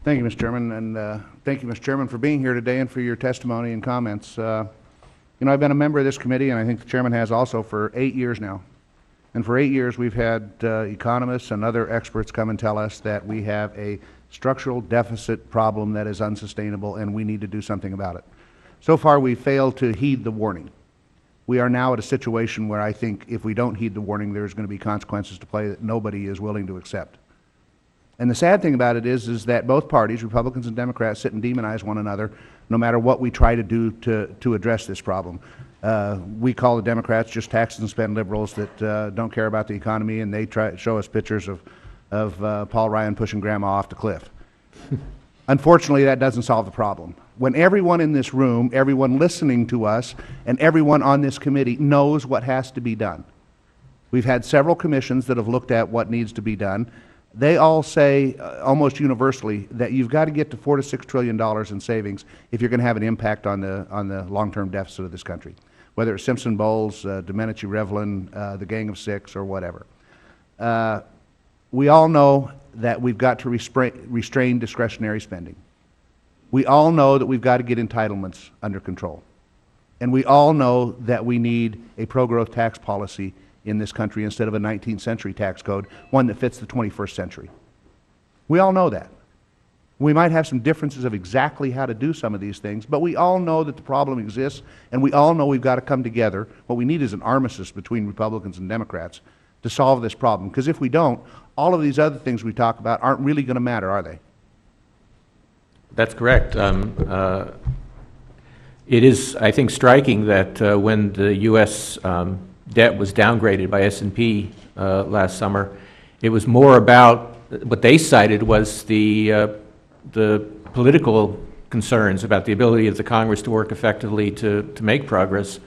Thank you, Mr. Chairman, and thank you, Mr. Chairman, for being here today and for your testimony and comments. You know, I've been a member of this committee, and I think the chairman has also, for 8 years now. And for 8 years, we've had economists and other experts come and tell us that we have a structural deficit problem that is unsustainable, and we need to do something about it. So far, we've failed to heed the warning. We are now at a situation where I think if we don't heed the warning, there's going to be consequences to play that nobody is willing to accept. And the sad thing about it is that both parties, Republicans and Democrats, sit and demonize one another no matter what we try to do to address this problem. We call the Democrats just tax and spend liberals that don't care about the economy, and they try to show us pictures of Paul Ryan pushing grandma off the cliff. Unfortunately, that doesn't solve the problem. When everyone in this room, everyone listening to us, and everyone on this committee knows what has to be done. We've had several commissions that have looked at what needs to be done. They all say, almost universally, that you've got to get to $4 to $6 trillion in savings if you're going to have an impact on the long-term deficit of this country, whether it's Simpson Bowles, Domenici-Revlin, the Gang of Six, or whatever. We all know that we've got to restrain discretionary spending. We all know that we've got to get entitlements under control. And we all know that we need a pro-growth tax policy in this country instead of a 19th century tax code, one that fits the 21st century. We all know that. We might have some differences of exactly how to do some of these things, but we all know that the problem exists, and we all know we've got to come together. What we need is an armistice between Republicans and Democrats to solve this problem, because if we don't, all of these other things we talk about aren't really going to matter, are they? That's correct. It is, I think, striking that when the U.S. Debt was downgraded by S&P last summer, it was more about what they cited was the political concerns about the ability of the Congress to work effectively to make progress.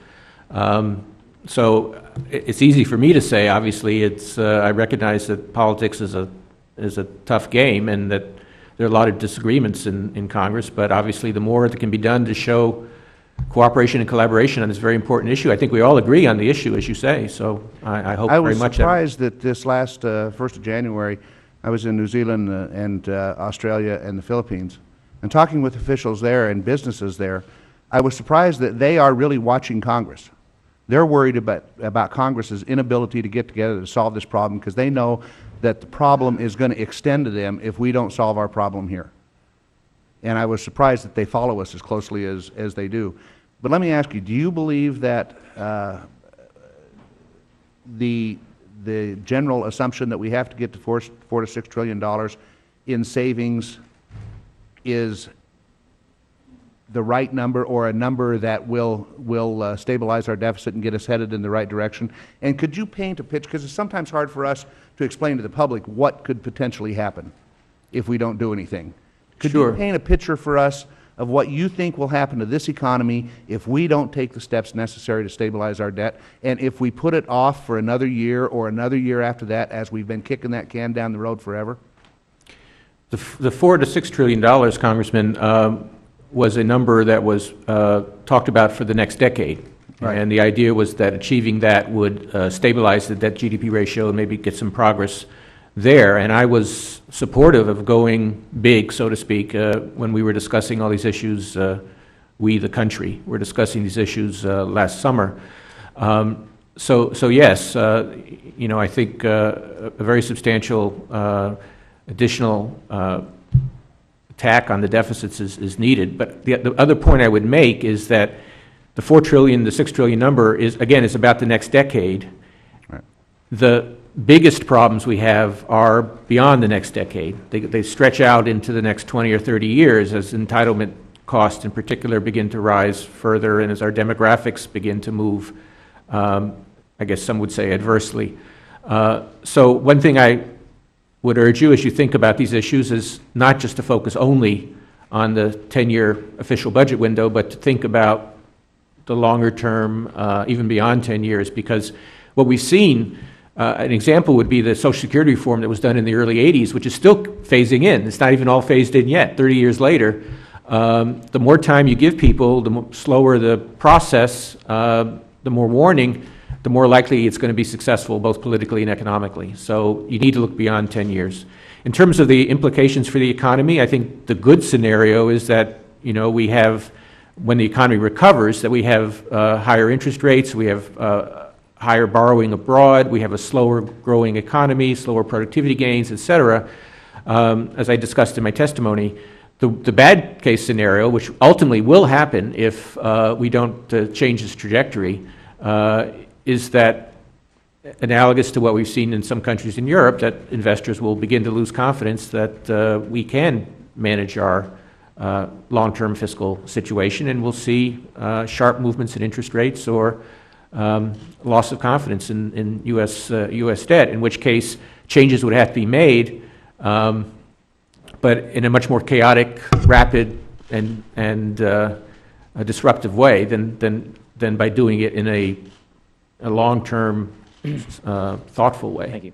So it's easy for me to say. Obviously, I recognize that politics is a tough game, and that there are a lot of disagreements in Congress. But obviously, the more that can be done to show cooperation and collaboration on this very important issue. I think we all agree on the issue, as you say, so I hope very much. I was surprised that this last 1st of January, I was in New Zealand and Australia and the Philippines, and talking with officials there and businesses there, I was surprised that they are really watching Congress. They're worried about Congress's inability to get together to solve this problem, because they know that the problem is going to extend to them if we don't solve our problem here. And I was surprised that they follow us as closely as they do. But let me ask you, do you believe that the general assumption that we have to get to $4 to $6 trillion in savings is the right number, or a number that will stabilize our deficit and get us headed in the right direction? And could you paint a picture, because it's sometimes hard for us to explain to the public what could potentially happen if we don't do anything. Could you paint a picture for us of what you think will happen to this economy if we don't take the steps necessary to stabilize our debt, and if we put it off for another year or another year after that, as we've been kicking that can down the road forever? The $4 to $6 trillion, Congressman, was a number that was talked about for the next decade. Right. And the idea was that achieving that would stabilize the debt-GDP ratio and maybe get some progress there. And I was supportive of going big, so to speak, when we were discussing all these issues. We, the country, were discussing these issues last summer. So yes, you know, I think a very substantial additional attack on the deficits is needed. But the other point I would make is that the $4 trillion, the $6 trillion number is about the next decade. Right. The biggest problems we have are beyond the next decade. They stretch out into the next 20 or 30 years as entitlement costs in particular begin to rise further, and as our demographics begin to move, I guess some would say adversely. So one thing I would urge you as you think about these issues is not just to focus only on the 10-year official budget window, but to think about the longer term, even beyond 10 years, because what we've seen, an example would be the Social Security reform that was done in the early 80s, which is still phasing in. It's not even all phased in yet, 30 years later. The more time you give people, the slower the process, the more warning, the more likely it's going to be successful both politically and economically. So you need to look beyond 10 years. In terms of the implications for the economy, I think the good scenario is that, we have, when the economy recovers, that we have higher interest rates, we have higher borrowing abroad, we have a slower growing economy, slower productivity gains, et cetera. As I discussed in my testimony, the bad case scenario, which ultimately will happen if we don't change this trajectory, is that, analogous to what we've seen in some countries in Europe, that investors will begin to lose confidence that we can manage our long-term fiscal situation, and we'll see sharp movements in interest rates or loss of confidence in U.S. debt, in which case changes would have to be made, but in a much more chaotic, rapid, and a disruptive way than by doing it in a long-term, thoughtful way. Thank you.